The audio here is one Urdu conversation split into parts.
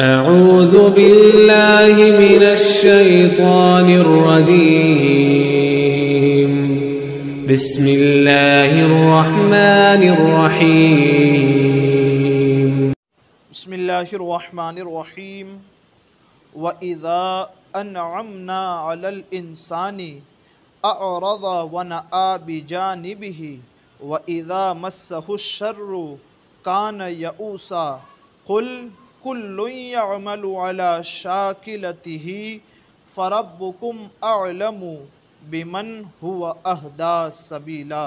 أعوذ بالله من الشيطان الرجيم بسم الله الرحمن الرحيم بسم الله الرحمن الرحيم وَإِذَا أَنْعَمْنَا عَلَى الْإِنسَانِ أَعْرَضَ وَنَأَى بِجَانِبِهِ وَإِذَا مَسَّهُ الشَّرُّ كَانَ يَئُوسًا قُلْ كُلٌّ يَعْمَلُ عَلَى شَاكِلَتِهِ فَرَبُّكُمْ أَعْلَمُ بِمَنْ هُوَ أَهْدَى سَبِيلًا۔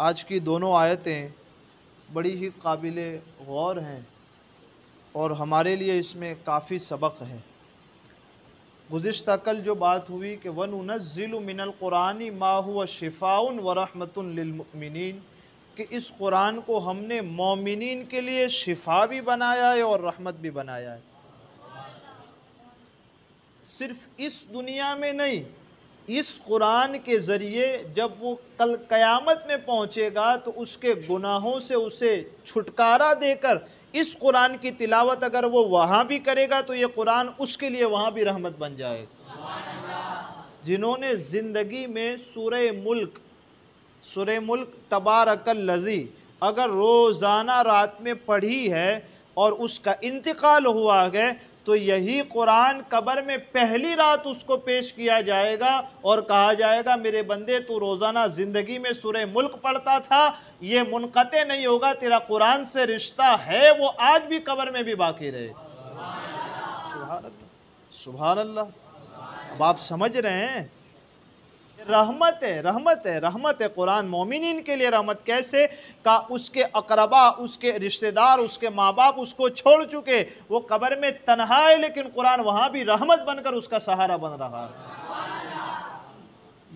آج کی دونوں آیتیں بڑی ہی قابل غور ہیں اور ہمارے لیے اس میں کافی سبق ہے۔ گزشتہ کل جو بات ہوئی کہ وَنُنَزِّلُ مِنَ الْقُرْآنِ مَا هُوَ شِفَاءٌ وَرَحْمَةٌ لِلْمُؤْمِنِينَ کہ اس قرآن کو ہم نے مومنین کے لیے شفا بھی بنایا ہے اور رحمت بھی بنایا ہے۔ صرف اس دنیا میں نہیں، اس قرآن کے ذریعے جب وہ کل قیامت میں پہنچے گا تو اس کے گناہوں سے اسے چھٹکارا دے کر اس قرآن کی تلاوت اگر وہ وہاں بھی کرے گا تو یہ قرآن اس کے لیے وہاں بھی رحمت بن جائے گا۔ جنہوں نے زندگی میں سورہ ملک تبارک الذی اگر روزانہ رات میں پڑھی ہے اور اس کا انتقال ہوا ہے تو یہی قرآن قبر میں پہلی رات اس کو پیش کیا جائے گا اور کہا جائے گا میرے بندے تو روزانہ زندگی میں سورہ ملک پڑھتا تھا، یہ منقطع نہیں ہوگا، تیرا قرآن سے رشتہ ہے وہ آج بھی قبر میں بھی باقی رہے۔ سبحان اللہ، سبحان اللہ۔ اب آپ سمجھ رہے ہیں رحمت ہے قرآن مومنین کے لیے رحمت کیسے کہ اس کے اقربا، اس کے رشتہ دار، اس کے ماں باپ اس کو چھوڑ چکے، وہ قبر میں تنہا ہے لیکن قرآن وہاں بھی رحمت بن کر اس کا سہارا بن رہا ہے۔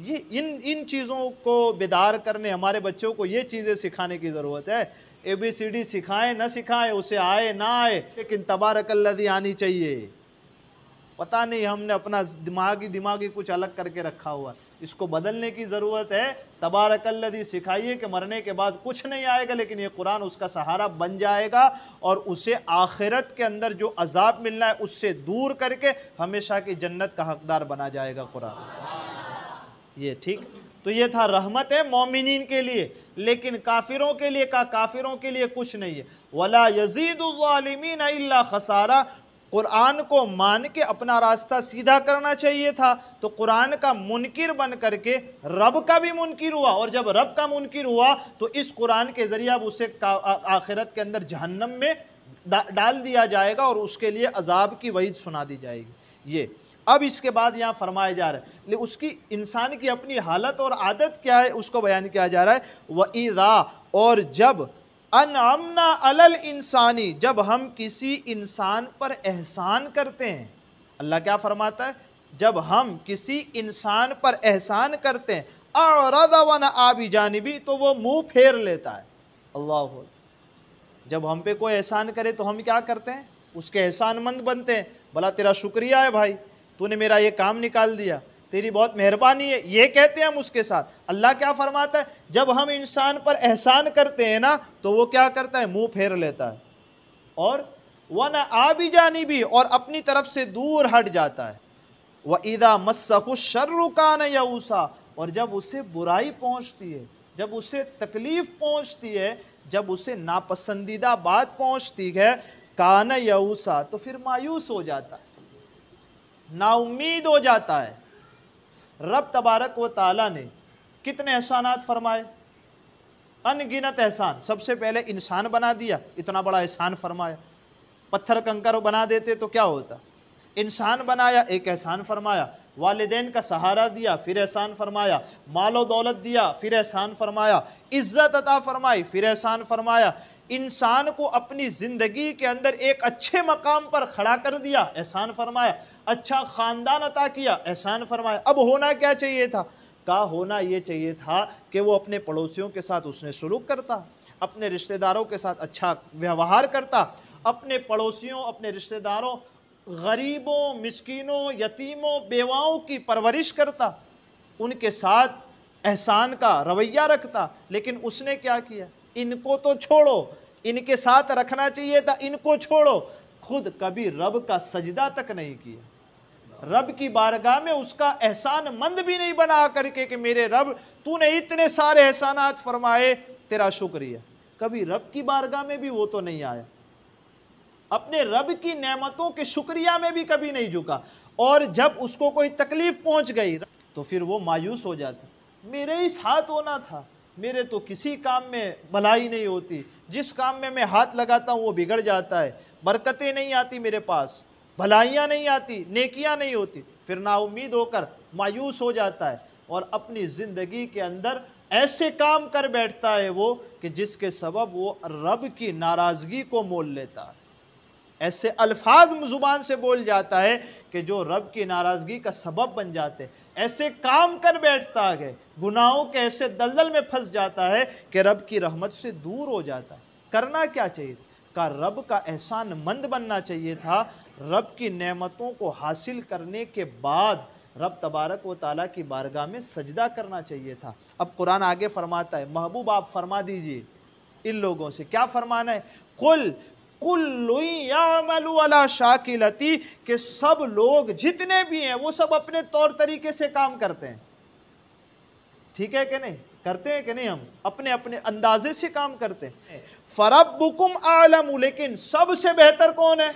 یہ ان چیزوں کو بیدار کرنے ہمارے بچوں کو یہ چیزیں سکھانے کی ضرورت ہے۔ ABCD سکھائیں نہ سکھائیں، اسے آئے نہ آئے، لیکن تبارک الذی آنی چاہیے۔ پتہ نہیں ہم نے اپنا دماغی کچھ الگ کر کے رکھا ہوا ہے، اس کو بدلنے کی ضرورت ہے۔ تبارک الذی سکھائیے کہ مرنے کے بعد کچھ نہیں آئے گا لیکن یہ قرآن اس کا سہارا بن جائے گا اور اسے آخرت کے اندر جو عذاب ملنا ہے اس سے دور کر کے ہمیشہ کی جنت کا حقدار بنا جائے گا قرآن۔ یہ ٹھیک، تو یہ تھا رحمت ہے مومنین کے لیے، لیکن کافروں کے لیے کافروں کے لیے کچھ نہیں ہے۔ وَلَا يَزِيدُ الظَّالِمِينَ إِلَّا خَسَارًا۔ قرآن کو مان کے اپنا راستہ سیدھا کرنا چاہیے تھا تو قرآن کا منکر بن کر کے رب کا بھی منکر ہوا، اور جب رب کا منکر ہوا تو اس قرآن کے ذریعہ اب اسے آخرت کے اندر جہنم میں ڈال دیا جائے گا اور اس کے لیے عذاب کی وعید سنا دی جائے گی۔ یہ اب اس کے بعد یہاں فرمایا جا رہا ہے اس کی انسان کی اپنی حالت اور عادت کیا ہے اس کو بیان کیا جا رہا ہے۔ وَإِذَا اور جب انعمنا علی الانسانی جب ہم کسی انسان پر احسان کرتے ہیں، اللہ کیا فرماتا ہے جب ہم کسی انسان پر احسان کرتے ہیں اعرض ونأى بجانبہ تو وہ منہ پھیر لیتا ہے۔ اللہ جب ہم پہ کوئی احسان کرے تو ہم کیا کرتے ہیں؟ اس کے احسان مند بنتے ہیں، بھلا تیرا شکریہ ہے بھائی، تو نے میرا یہ کام نکال دیا، تیری بہت مہربانی ہے، یہ کہتے ہیں ہم اس کے ساتھ۔ اللہ کیا فرماتا ہے جب ہم انسان پر احسان کرتے ہیں نا تو وہ کیا کرتا ہے؟ منہ پھیر لیتا ہے اور وَنَأَى بِجَانِبِهِ اور اپنی طرف سے دور ہٹ جاتا ہے۔ وَإِذَا مَسَّهُ الشَّرُّ كَانَ يَئُوسًا اور جب اسے برائی پہنچتی ہے، جب اسے تکلیف پہنچتی ہے، جب اسے ناپسندیدہ بات پہنچتی ہے كَانَ يَئُوسًا تو پھر مایوس ہو جاتا ہے، نا امید ہو جاتا ہے۔ رب تبارک و تعالیٰ نے کتنے احسانات فرمائے؟ ان گنت احسان۔ سب سے پہلے انسان بنا دیا، اتنا بڑا احسان فرمایا۔ پتھر کنکر بنا دیتے تو کیا ہوتا؟ انسان بنایا، ایک احسان فرمایا۔ والدین کا سہارا دیا، پھر احسان فرمایا۔ مال و دولت دیا، پھر احسان فرمایا۔ عزت عطا فرمائی، پھر احسان فرمایا۔ انسان کو اپنی زندگی کے اندر ایک اچھے مقام پر کھڑا کر دیا، احسان فرمایا۔ اچھا خاندان عطا کیا، احسان فرمایا۔ اب ہونا کیا چاہیے تھا؟ ہونا یہ چاہیے تھا کہ وہ اپنے پڑوسیوں کے ساتھ اس نے سلوک کرتا، اپنے رشتہ داروں کے ساتھ اچھا ویوہار کرتا، اپنے پڑوسیوں، اپنے رشتہ داروں، غریبوں، مسکینوں، یتیموں، بیواؤں کی پرورش کرتا، ان کے ساتھ احسان کا رویہ رکھتا۔ لیکن اس نے کیا کیا؟ ان کو تو چھوڑو، ان کے ساتھ رکھنا چاہیے تھا، ان کو چھوڑو، خود کبھی رب کا سجدہ تک نہیں کیا، رب کی بارگاہ میں اس کا احسان مند بھی نہیں بنا کر کے کہ میرے رب تو نے اتنے سارے احسانات فرمائے، تیرا شکریہ، کبھی رب کی بارگاہ میں بھی وہ تو نہیں آیا، اپنے رب کی نعمتوں کے شکریہ میں بھی کبھی نہیں جھکا، اور جب اس کو کوئی تکلیف پہنچ گئی تو پھر وہ مایوس ہو جاتا، میرے اس ہاتھ ہونا تھا، میرے تو کسی کام میں بھلائی نہیں ہوتی، جس کام میں میں ہاتھ لگاتا ہوں وہ بگڑ جاتا ہے، برکتیں نہیں آتی میرے پاس، بھلائیاں نہیں آتی، نیکیاں نہیں ہوتی، پھر نا امید ہو کر مایوس ہو جاتا ہے، اور اپنی زندگی کے اندر ایسے کام کر بیٹھتا ہے وہ کہ جس کے سبب وہ رب کی ناراضگی کو مول لیتا ہے، ایسے الفاظ زبان سے بول جاتا ہے کہ جو رب کی ناراضگی کا سبب بن جاتے، ایسے کام کر بیٹھتا ہے، گناہوں کے ایسے دلدل میں پھنس جاتا ہے کہ رب کی رحمت سے دور ہو جاتا ہے۔ کرنا کیا چاہیے؟ کہ رب کا احسان مند بننا چاہیے تھا، رب کی نعمتوں کو حاصل کرنے کے بعد رب تبارک و تعالیٰ کی بارگاہ میں سجدہ کرنا چاہیے تھا۔ اب قرآن آگے فرماتا ہے، محبوب آپ فرما دیجئے ان لوگوں سے، کیا فرمانا ہے؟ قُلْ کُلٌّ یعمل علی شاکلتی، کہ سب لوگ جتنے بھی ہیں وہ سب اپنے طور طریقے سے کام کرتے ہیں، ٹھیک ہے کہ نہیں؟ کرتے ہیں کہ نہیں؟ ہم اپنے اپنے اندازے سے کام کرتے ہیں۔ فَرَبُّكُمْ أَعْلَمُ، لیکن سب سے بہتر کون ہے؟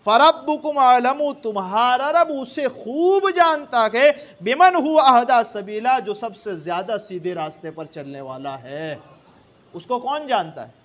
فَرَبُّكُمْ أَعْلَمُ، تمہارا رب اسے خوب جانتا ہے، بِمَنْ هُوَ أَهْدَىٰ سَبِيلًا، جو سب سے زیادہ سیدھے راستے پر چلنے والا ہے۔ اس کو کون جانتا ہے؟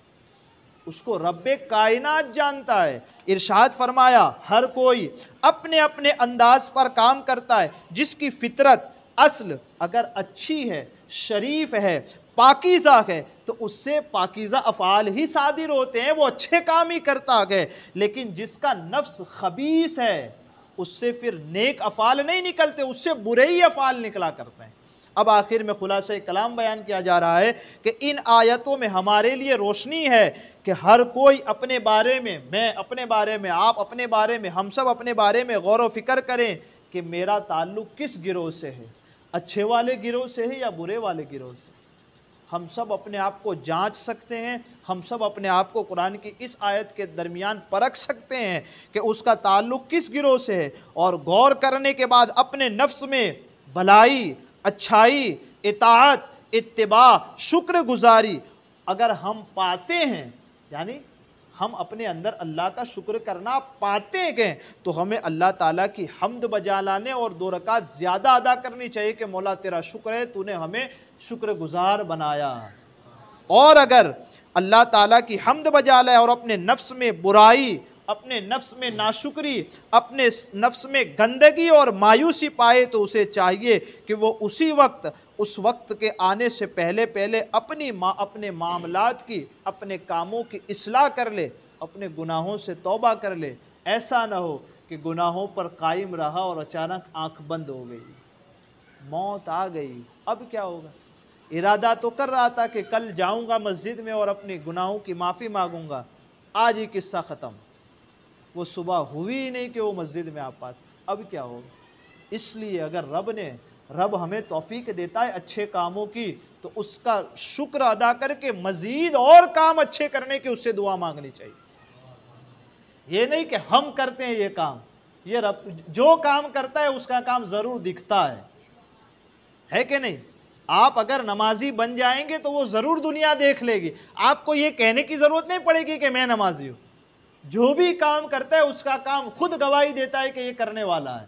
اس کو رب کائنات جانتا ہے۔ ارشاد فرمایا، ہر کوئی اپنے اپنے انداز پر کام کرتا ہے، جس کی فطرت اصل اگر اچھی ہے، شریف ہے، پاکیزہ ہے، تو اس سے پاکیزہ افعال ہی صادر ہوتے ہیں، وہ اچھے کام ہی کرتا ہے، لیکن جس کا نفس خبیث ہے اس سے پھر نیک افعال نہیں نکلتے، اس سے برے ہی افعال نکلا کرتے ہیں۔ اب آخر میں خلاصہ کلام بیان کیا جا رہا ہے کہ ان آیتوں میں ہمارے لیے روشنی ہے کہ ہر کوئی اپنے بارے میں، میں اپنے بارے میں، آپ اپنے بارے میں، ہم سب اپنے بارے میں غور و فکر کریں کہ میرا تعلق کس گروہ سے ہے، اچھے والے گروہ سے ہے یا برے والے گروہ سے۔ ہم سب اپنے آپ کو جانچ سکتے ہیں، ہم سب اپنے آپ کو قرآن کی اس آیت کے درمیان پرکھ سکتے ہیں کہ اس کا تعلق کس گروہ سے ہے، اور غور کرنے کے بعد اپنے نفس میں بھلائی، اچھائی، اطاعت، اتباع، شکر گزاری اگر ہم پاتے ہیں، یعنی ہم اپنے اندر اللہ کا شکر کرنا پاتے ہیں، تو ہمیں اللہ تعالیٰ کی حمد بجا لانے اور 2 رکعت زیادہ ادا کرنی چاہیے کہ مولا تیرا شکر ہے، تو نے ہمیں شکر گزار بنایا۔ اور اگر اللہ تعالیٰ کی حمد بجا لائے اور اپنے نفس میں برائی، اپنے نفس میں ناشکری، اپنے نفس میں گندگی اور مایوسی پائے، تو اسے چاہیے کہ وہ اس وقت کے آنے سے پہلے اپنے معاملات کی، اپنے کاموں کی اصلاح کر لے، اپنے گناہوں سے توبہ کر لے۔ ایسا نہ ہو کہ گناہوں پر قائم رہا اور اچانک آنکھ بند ہو گئی، موت آ گئی، اب کیا ہوگا؟ ارادہ تو کر رہا تھا کہ کل جاؤں گا مسجد میں اور اپنے گناہوں کی معافی مانگوں گا، آج ہی قصہ ختم، وہ صبح ہوئی ہی نہیں کہ وہ مسجد میں آ پاتے، اب کیا ہوگا؟ اس لیے اگر رب ہمیں توفیق دیتا ہے اچھے کاموں کی، تو اس کا شکر ادا کر کے مزید اور کام اچھے کرنے کی اس سے دعا مانگنی چاہیے۔ یہ نہیں کہ ہم کرتے ہیں یہ کام، یہ رب جو کام کرتا ہے اس کا کام ضرور دکھتا ہے کہ نہیں؟ آپ اگر نمازی بن جائیں گے تو وہ ضرور دنیا دیکھ لے گی، آپ کو یہ کہنے کی ضرورت نہیں پڑے گی کہ میں نمازی ہوں، جو بھی کام کرتا ہے اس کا کام خود گواہی دیتا ہے کہ یہ کرنے والا ہے۔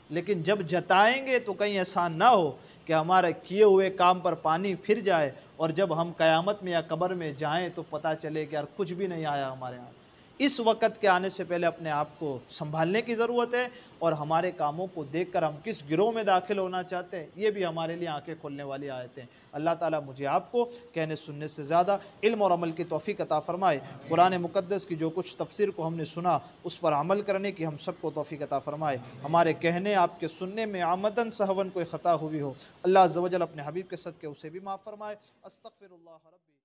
لیکن جب جتائیں گے تو کہیں ایسا نہ ہو کہ ہمارے کیے ہوئے کام پر پانی پھر جائے، اور جب ہم قیامت میں یا قبر میں جائیں تو پتہ چلے کہ یار کچھ بھی نہیں آیا ہمارے ہاں۔ اس وقت کے آنے سے پہلے اپنے آپ کو سنبھالنے کی ضرورت ہے، اور ہمارے کاموں کو دیکھ کر ہم کس گروہ میں داخل ہونا چاہتے ہیں، یہ بھی ہمارے لیے آنکھیں کھولنے والی آیتیں ہیں۔ اللہ تعالیٰ مجھے آپ کو کہنے سننے سے زیادہ علم اور عمل کی توفیق عطا فرمائے۔ قرآن مقدس کی جو کچھ تفسیر کو ہم نے سنا اس پر عمل کرنے کی ہم سب کو توفیق عطا فرمائے۔ ہمارے کہنے آپ کے سننے میں عمدن سہون کوئی خطا ہوئی ہو، اللہ عز و جل اپنے حبیب کے صدقے اسے بھی معاف فرمائے۔ استغفر اللہ ربی